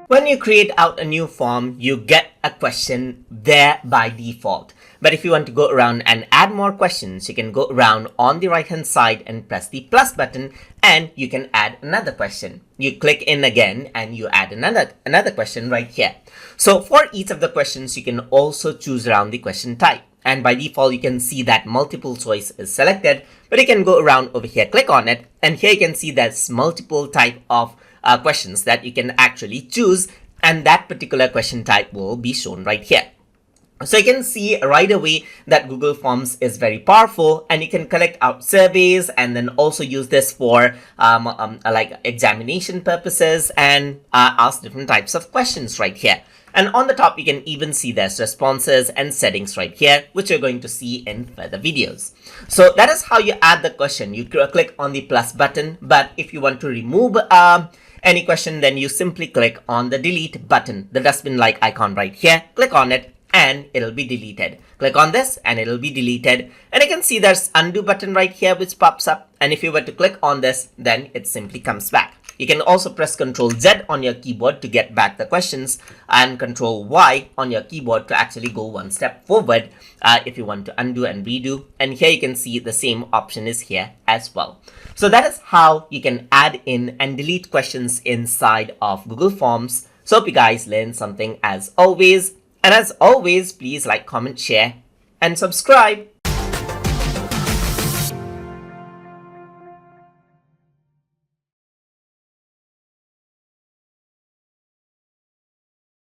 When you create out a new form, you get a question there by default. But if you want to go around and add more questions, you can go around on the right hand side and press the plus button and you can add another question. You click in again and you add another question right here. So for each of the questions, you can also choose around the question type. And by default, you can see that multiple choice is selected, but you can go around over here, click on it, and here you can see there's multiple type of questions that you can actually choose, and that particular question type will be shown right here. So you can see right away that Google Forms is very powerful, and you can collect out surveys and then also use this for like examination purposes and ask different types of questions right here. And on the top, you can even see there's responses and settings right here, which you're going to see in further videos. So that is how you add the question. You click on the plus button, but if you want to remove any question, then you simply click on the delete button, the dustbin-like icon right here, click on it, and it'll be deleted. Click on this and it'll be deleted. And you can see there's undo button right here which pops up. And if you were to click on this, then it simply comes back. You can also press Ctrl Z on your keyboard to get back the questions and Ctrl Y on your keyboard to actually go one step forward if you want to undo and redo. And here you can see the same option is here as well. So that is how you can add in and delete questions inside of Google Forms. So hope you guys learned something as always. And as always, please like, comment, share, and subscribe.